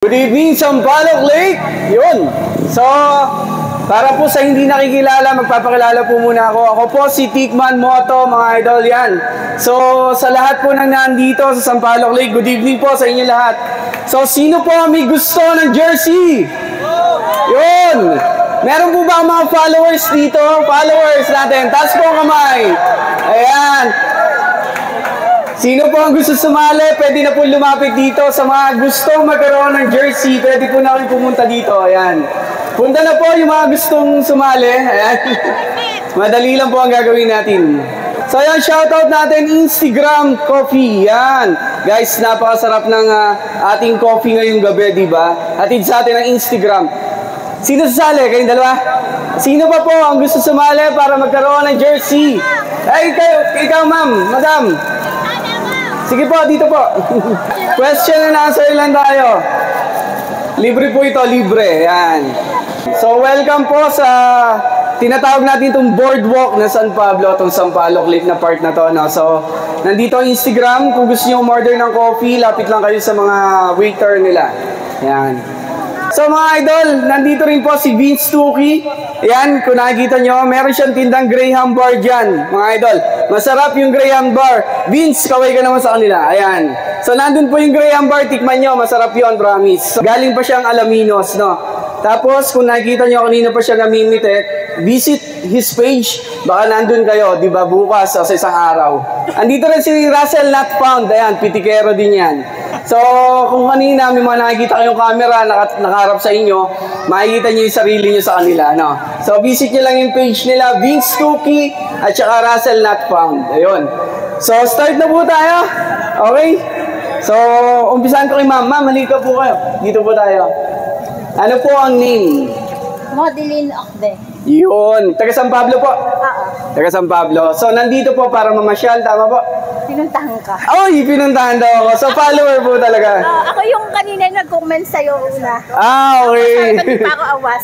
Good evening, Sampaloc Lake! Yun! So, para po sa hindi nakikilala, magpapakilala po muna ako. Ako po si Tikman Moto, mga idol yan. So, sa lahat po na nandito sa Sampaloc Lake, good evening po sa inyo lahat. So, sino po may gusto ng jersey? Yun! Meron po ba mga followers dito? Followers natin. Taas po ang kamay. Ayan. Sino po ang gusto sumali, pwede na po lumapit dito. Sa mga gustong magkaroon ng jersey, pwede po na kayo pumunta dito. Ayan. Punta na po yung mga gustong sumali. Ayan. Madali lang po ang gagawin natin. So ayan, shoutout natin Instagram Coffee. Yan. Guys, napakasarap ng ating coffee ngayong gabi, di ba? Hatid sa atin ang Instagram. Sino sasali? Kayong dalawa? Sino pa po ang gusto sumali para magkaroon ng jersey? Ay, ikaw ma'am, madam. Sige po, dito po. Question and answer lang tayo. Libre po ito, libre. Yan. So, welcome po sa tinatawag natin itong boardwalk na San Pablo, itong Sampaloc Lake na part na to. No? So, nandito ang Instagram. Kung gusto nyo umorder ng coffee, lapit lang kayo sa mga waiter nila. Yan. So mga idol, nandito rin po si Vince Tuki. Ayan, kung nakikita nyo, meron siyang tindang Graham bar dyan, mga idol. Masarap yung Graham bar. Vince, kaway ka naman sa kanila. Ayan. So nandun po yung Graham bar, tikman nyo, masarap yun, promise. So, galing pa siyang Alaminos, no? Tapos, kung nakikita nyo, kanina pa siya namimitek, visit his page. Baka nandun kayo, di ba, bukas o sa isang araw. Andito rin si Russell Not Found. Ayan, pitikero din yan. So, kung kanina may mga nakikita kayong camera nakaharap sa inyo, makikita nyo yung sarili nyo sa kanila, no? So, visit nyo lang yung page nila, Vince Tuki at saka Russell Not Found. Ayun. So, start na po tayo. Okay? So, umpisahan ko kay ma'am. Ma'am, halika po kayo. Dito po tayo. Ano po ang name? Modeline Okde. Yun. Taga San Pablo po? Oo. Taga San Pablo. So, nandito po para mamasyal. Tama po? Pinuntahan ka. Ay, pinuntahan daw ako. So, follower po talaga. Ako yung kanina yung nag-comment sa'yo una. Okay. Sabi pa ako awas.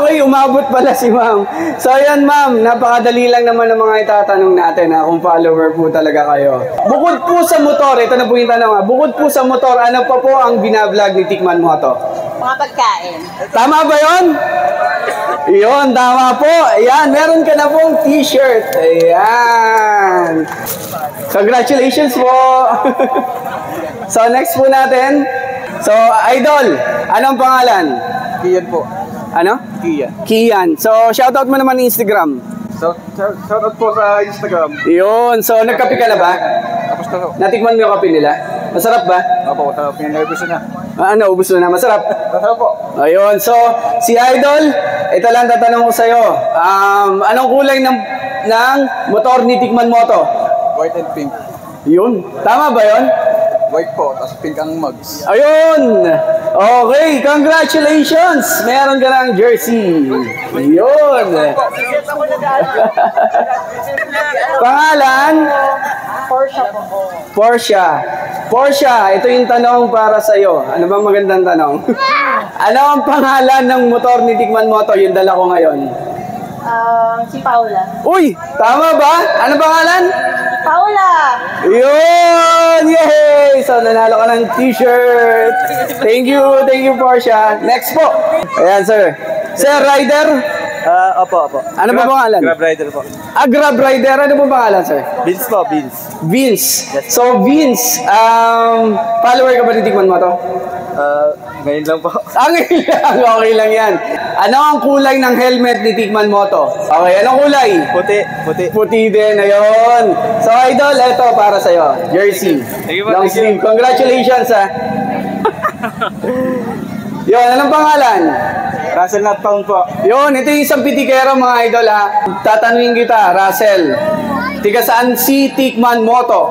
Okay. Umabot pala si ma'am. So, yan ma'am. Napakadali lang naman ng mga itatanong natin kung follower po talaga kayo. Bukod po sa motor, ito na po yung tanong. Bukod po sa motor, ano pa po ang binablog ni Tikman Moto? Mga pagkain. Tama ba yun? Yun, tama po. Ayan, meron ka na pong t-shirt. Ayan. Congratulations po. So, next po natin. So, Idol, anong pangalan? Kian po. Ano? Kian. Kian. So, shoutout mo naman Instagram. Shoutout po sa Instagram. Yun. So, nagkape ka na ba? Tapos na po. Natikman mo yung kape nila? Masarap ba? Opo, pinag-gusto na. Ano, ubus na. Masarap? Masarap po. Ayun. So, si Idol, ito lang tatanong ko sa'yo. Anong kulay ng motor ni Tikman Moto? White and pink. Yun. Tama ba yun? White po, tapos pink ang mugs. Ayun! Okay, congratulations! Meron ka ng jersey. Yun. Pangalan? Porsche po. Porsche, ito yung tanong para sa'yo. Ano bang magandang tanong? Ano ang pangalan ng motor ni Tikman Moto? Yung dala ko ngayon. Si Paula. Uy! Tama ba? Ano pangalan? Paula! Yun! Yay! So, nanalo ka ng t-shirt. Thank you, Porsche. Next po. Ayan, sir. Sir, rider? Opo. Ano ba pangalan? Grab rider po. Grab rider. Ano ba pangalan, sir? Vince po, Vince. Vince. So, Vince, follower ka ba ni Tikman Moto? Ngayon lang po. Ngayon lang. Okay lang yan. Ano ang kulay ng helmet ni Tikman Moto? Okay, anong kulay? Puti. Puti din, ayun. So, Idol, ito para sa'yo. Jersey. Thank you po, Long thank you. sleeve. Congratulations, ha. Yun, anong pangalan? Russell Not Found po. Yun, ito yung isang pitikero, mga idol, ha. Tatanungin kita, Russell. Tiga saan si Tikman Moto?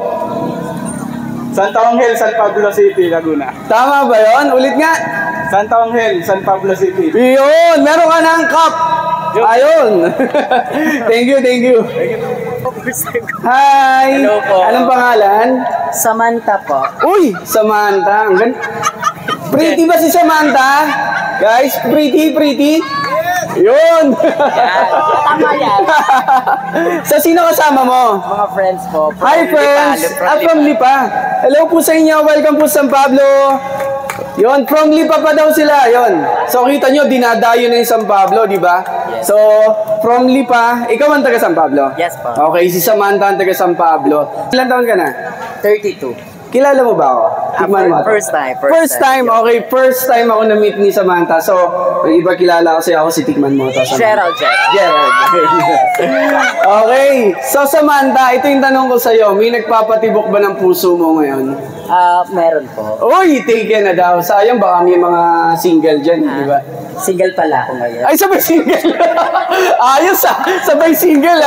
Santa Ángel, San Pablo City, Laguna. Tama ba yun? Ulit nga. Santa Ángel, San Pablo City. Yun, meron ka ng cup. Ayun. Thank you. Hi. Hello po. Anong pangalan? Samantha po. Uy, Samantha. Pretty ba si Samantha? Guys, pretty. Yun! Tama yan. Sa sino kasama mo? Mga friends po. Hi friends! From Lipa. Hello po sa inyo. Welcome po sa San Pablo. Yon, from Lipa pa daw sila, yon. So kita nyo, dinadayo na yung San Pablo, di ba? Yes. So, from Lipa, ikaw ang taga San Pablo? Yes po. Okay, si Samantha ang taga San Pablo. Ilan taon ka na? 32. Kilala mo ba ako? Tikman mo. First time. First time, okay. First time ako na-meet ni Samantha. So, may iba kilala kasi ako si Tikman mo. Gerald. Gerald. Okay. So, Samantha, ito yung tanong ko sa'yo. May nagpapatibok ba ng puso mo ngayon? Meron po. Uy, taken na daw. Sayang, baka may mga single dyan, di ba? Single pala ako ngayon. Ay, sabay single. Ayos sabay single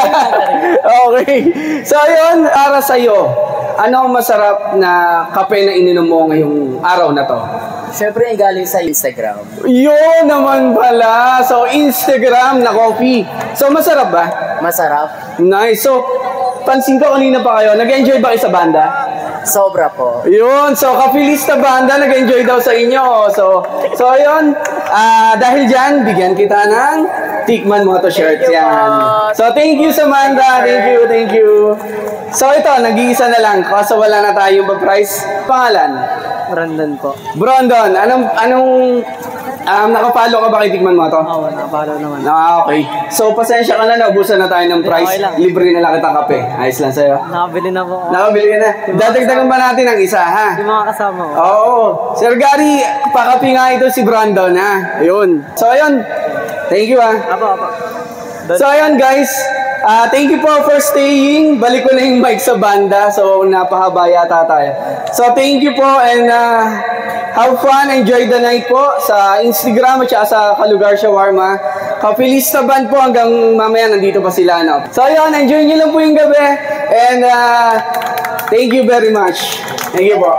Okay. So, yun, para sa'yo, ano ang masarap na kape na ininom mo ngayong araw na to? Siyempre, yung galing sa Instagram. Yun naman pala. So, Instagram na coffee. So, masarap ba? Masarap. Nice. So, pansin ko kanina pa kayo. Nag-enjoy ba kayo sa banda? Sobra po. Yun. So, Kapilista Banda, nag-enjoy daw sa inyo. So yun. Dahil dyan, bigyan kita ng Tikman mo to shirts yan. So, thank you, Samantha. Thank you. So, ito, nag-iisa na lang. Kaso wala na tayong price. Pangalan? Brandon po. Brandon, anong nakapalo ka ba kay Tikman mo to? Oo, nakapalo naman. Okay. So, pasensya ka na, naubusan na tayo ng price. Okay lang. Libre na lang kitang kape. Ayos lang sa'yo. Nakabili na po. Nakabili ka na. Dadagdagan ba natin ng isa, ha? Yung mga kasama ko. Oo. Sir Gary, pakapi nga ito si Brandon, ha? Ayun. So, ayun. Thank you, ha? Apo. So, ayun, guys. Thank you po for staying. Balik ko na yung mic sa banda. So, napahaba yata tayo. So, thank you po and have fun. Enjoy the night po sa Instagram at saka sa Kalugar Shawarma. Kapilista Band po hanggang mamaya nandito pa sila. No? So, ayun. Enjoy nyo lang po yung gabi. And thank you very much. Thank you po.